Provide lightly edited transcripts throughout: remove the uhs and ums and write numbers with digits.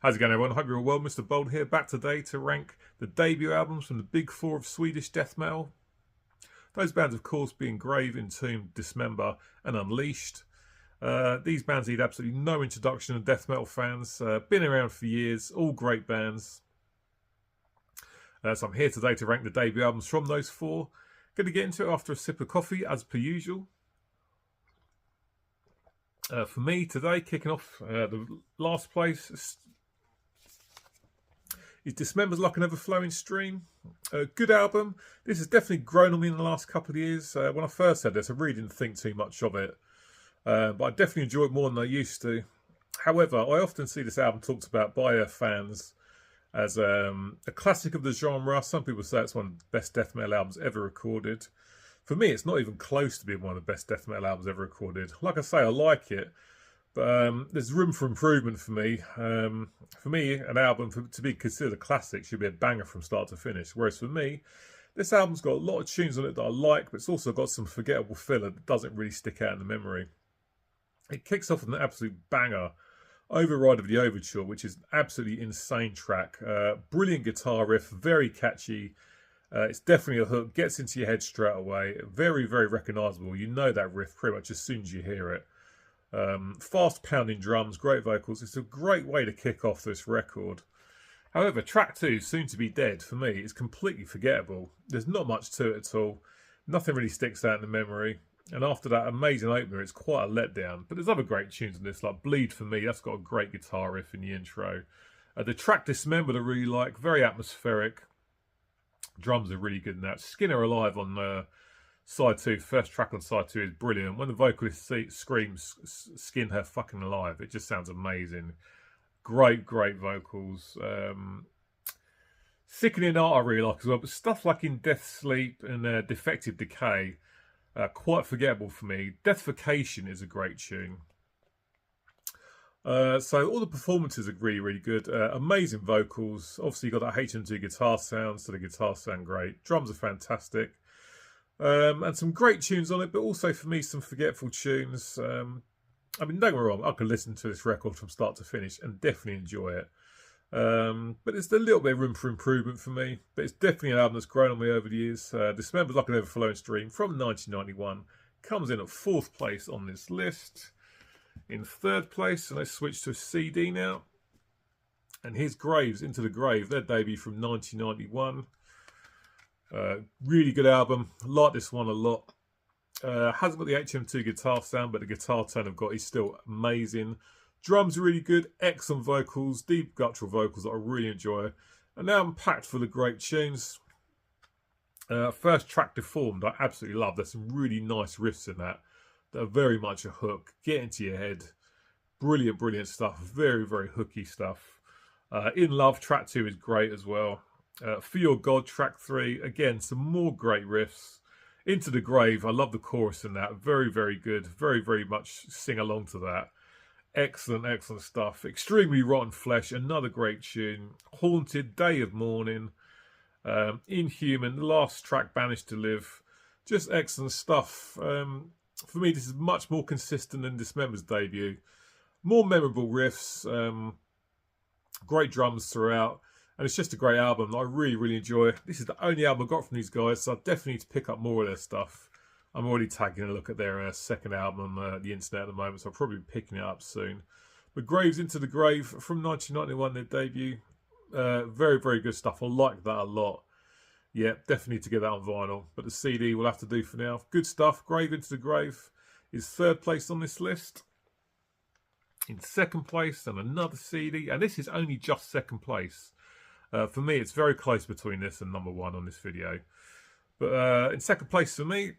How's it going, everyone? Hope you're all well. Mr. Bold here, back today to rank the debut albums from the big four of Swedish death metal. Those bands, of course, being Grave, Entombed, Dismember and Unleashed. These bands need absolutely no introduction to death metal fans. Been around for years, all great bands. So I'm here today to rank the debut albums from those four. Going to get into it after a sip of coffee, as per usual. For me today, kicking off the last place is Dismember's Like an Ever-Flowing Stream. Good album. This has definitely grown on me in the last couple of years. When I first heard this, I really didn't think too much of it. But I definitely enjoy it more than I used to. However, I often see this album talked about by fans as a classic of the genre. Some people say it's one of the best death metal albums ever recorded. For me, it's not even close to being one of the best death metal albums ever recorded. Like I say, I like it, but there's room for improvement for me. For me, an album to be considered a classic should be a banger from start to finish. Whereas for me, this album's got a lot of tunes on it that I like, but it's also got some forgettable filler that doesn't really stick out in the memory. It kicks off with an absolute banger, Override of the Overture, which is an absolutely insane track. Brilliant guitar riff, very catchy. It's definitely a hook, gets into your head straight away. Very, very recognisable. You know that riff pretty much as soon as you hear it. Fast pounding drums, great vocals. It's a great way to kick off this record. However, track 2, Soon to Be Dead, for me, is completely forgettable. There's not much to it at all. Nothing really sticks out in the memory. And after that amazing opener, it's quite a letdown. But there's other great tunes in this, like Bleed for me. That's got a great guitar riff in the intro. The track Dismember I really like, very atmospheric. Drums are really good in that. Skinner Alive on side 2, first track on side 2 is brilliant. When the vocalist screams, skin her fucking alive, it just sounds amazing. Great vocals. Sickening Art I really like as well, but stuff like In Death Sleep and Defective Decay, quite forgettable for me. Deathification is a great tune. So all the performances are really good. Amazing vocals. Obviously you got that HM2 guitar sound, so the guitars sound great. Drums are fantastic. And some great tunes on it, but also for me some forgetful tunes. I mean, don't get me wrong, I could listen to this record from start to finish and definitely enjoy it. But there's a little bit of room for improvement for me. But it's definitely an album that's grown on me over the years. Dismember's Like an Ever-Flowing Stream from 1991 comes in at 4th place on this list. In 3rd place, and let's switch to a CD now. And here's Graves, Into the Grave, their debut from 1991. Really good album. Like this one a lot. Hasn't got the HM2 guitar sound, but the guitar tone I've got is still amazing. Drums are really good, excellent vocals, deep guttural vocals that I really enjoy. And now I'm packed full of great tunes. First track, Deformed, I absolutely love. There's some really nice riffs in that are very much a hook. Get into your head. Brilliant stuff. Very hooky stuff. In Love, track 2 is great as well. For Your God, track 3, again, some more great riffs. Into the Grave, I love the chorus in that. Very good. Very much sing along to that. Excellent stuff. Extremely Rotten Flesh, another great tune. Haunted, Day of Mourning. Inhuman, the last track, Banished to Live. Just excellent stuff. For me, this is much more consistent than Dismember's debut. More memorable riffs. Great drums throughout. And it's just a great album that I really enjoy. This is the only album I got from these guys, so I definitely need to pick up more of their stuff. I'm already taking a look at their second album on the internet at the moment, so I'll probably be picking it up soon. But Graves, Into the Grave from 1991, their debut. Very good stuff. I like that a lot. Yeah, definitely need to get that on vinyl. But the CD will have to do for now. Good stuff. Grave, Into the Grave is 3rd place on this list. In 2nd place, and another CD. And this is only just 2nd place. For me, it's very close between this and number 1 on this video. But in 2nd place for me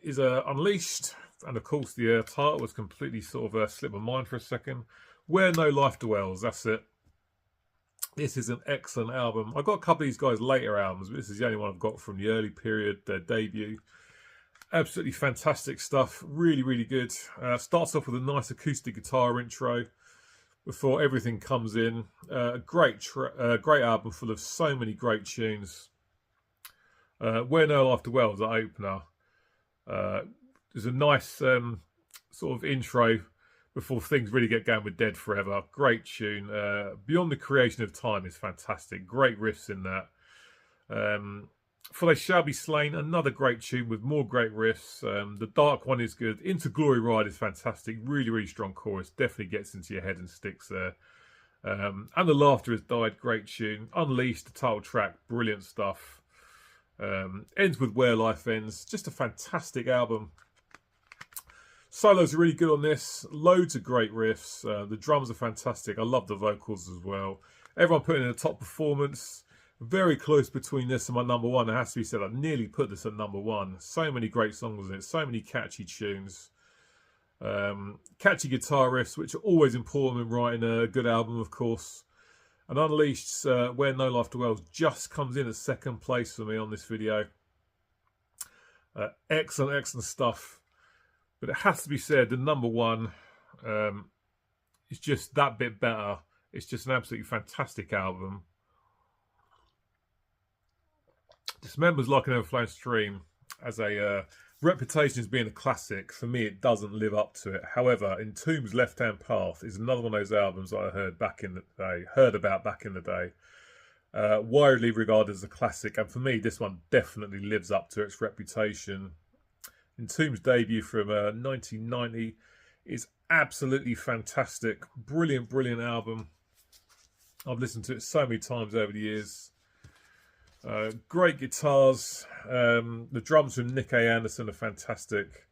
is Unleashed. And of course, the title was completely sort of slipped my mind for a second. Where No Life Dwells, that's it. This is an excellent album. I got a couple of these guys' later albums, but this is the only one I've got from the early period, their debut. Absolutely fantastic stuff. Really good. Starts off with a nice acoustic guitar intro before everything comes in. Great album full of so many great tunes. Where No Life Dwells, the opener. There's a nice sort of intro before things really get going with Dead Forever. Great tune. Beyond the Creation of Time is fantastic. Great riffs in that. For They Shall Be Slain, another great tune with more great riffs. The Dark One is good. Into Glory Ride is fantastic. Really, really strong chorus. Definitely gets into your head and sticks there. And The Laughter Has Died, great tune. Unleashed, the title track, brilliant stuff. Ends with Where Life Ends. Just a fantastic album. Solos are really good on this. Loads of great riffs. The drums are fantastic. I love the vocals as well. Everyone putting in a top performance. Very close between this and my number one. It has to be said, I nearly put this at number one. So many great songs in it. So many catchy tunes. Catchy guitar riffs, which are always important in writing a good album, of course. And Unleashed, Where No Life Dwells, just comes in at second place for me on this video. Excellent, excellent stuff. But it has to be said, the number one is just that bit better. It's just an absolutely fantastic album. Dismember's Like an Overflowing Stream as a reputation as being a classic. For me, it doesn't live up to it. However, Entombed's Left Hand Path is another one of those albums that I heard about back in the day. Widely regarded as a classic, and for me, this one definitely lives up to its reputation. Entombed's debut from 1990 is absolutely fantastic. Brilliant, brilliant album. I've listened to it so many times over the years. Great guitars. The drums from Nick A. Anderson are fantastic.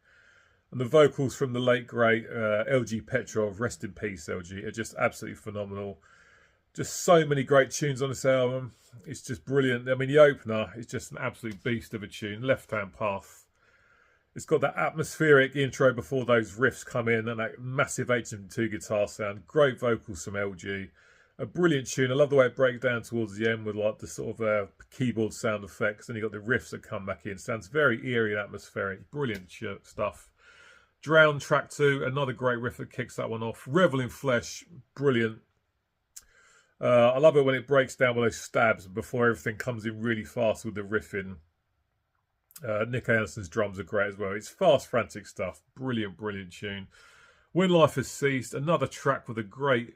And the vocals from the late, great LG Petrov, rest in peace, LG, are just absolutely phenomenal. Just so many great tunes on this album. It's just brilliant. I mean, the opener is just an absolute beast of a tune. Left Hand Path. It's got that atmospheric intro before those riffs come in and that massive HM2 guitar sound. Great vocals from LG. A brilliant tune. I love the way it breaks down towards the end with like the sort of keyboard sound effects. And you got the riffs that come back in. Sounds very eerie and atmospheric. Brilliant stuff. Drown track 2. Another great riff that kicks that one off. Revel in Flesh. Brilliant. I love it when it breaks down with those stabs before everything comes in really fast with the riffing. Nick Anderson's drums are great as well. It's fast, frantic stuff. Brilliant, brilliant tune. When Life Has Ceased, another track with a great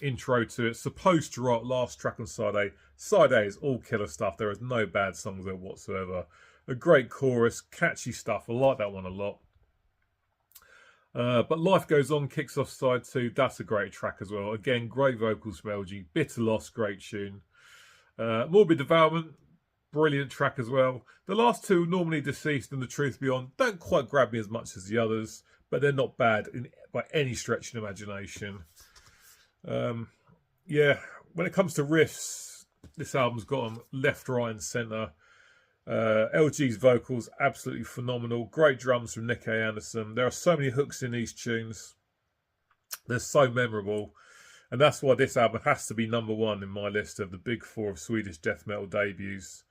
intro to it. Supposed to Rot, last track on side A. Side A is all killer stuff. There is no bad songs there whatsoever. A great chorus, catchy stuff. I like that one a lot. But Life Goes On kicks off side 2. That's a great track as well. Again, great vocals from LG. Bitter Loss, great tune. Morbid Development, brilliant track as well. The last two, Normally Deceased and The Truth Beyond, don't quite grab me as much as the others, but they're not bad by any stretch of imagination. Yeah, when it comes to riffs, this album's got them left, right and centre. LG's vocals, absolutely phenomenal. Great drums from Nick A. Anderson. There are so many hooks in these tunes. They're so memorable. And that's why this album has to be number one in my list of the big four of Swedish death metal debuts.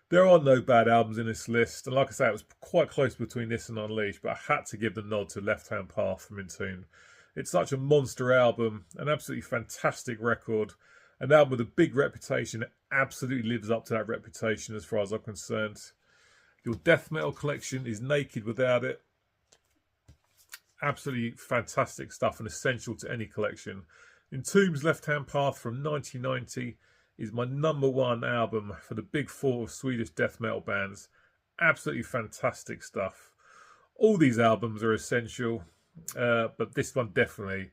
There are no bad albums in this list. And like I say, it was quite close between this and Unleashed, but I had to give the nod to Left Hand Path from Entombed. It's such a monster album, an absolutely fantastic record. An album with a big reputation. It absolutely lives up to that reputation as far as I'm concerned. Your death metal collection is naked without it. Absolutely fantastic stuff and essential to any collection. Entombed's Left Hand Path from 1990 is my number one album for the big four of Swedish death metal bands. Absolutely fantastic stuff. All these albums are essential, but this one definitely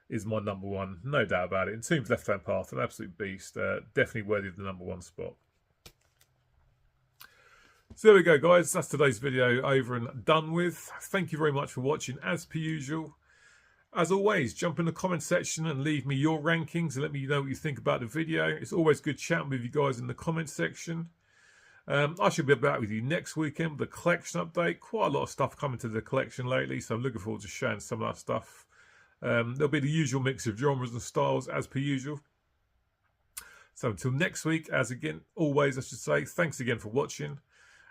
is my number one, no doubt about it. Entombed's Left Hand Path, an absolute beast, definitely worthy of the number one spot. So there we go, guys. That's today's video over and done with. Thank you very much for watching, as per usual. As always, jump in the comment section and leave me your rankings and let me know what you think about the video. It's always good chatting with you guys in the comment section. I should be back with you next weekend with a collection update. Quite a lot of stuff coming to the collection lately, so I'm looking forward to sharing some of that stuff. There'll be the usual mix of genres and styles as per usual. So until next week, as again, always I should say, thanks again for watching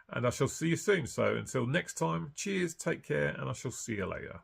and I shall see you soon. So until next time, cheers, take care, and I shall see you later.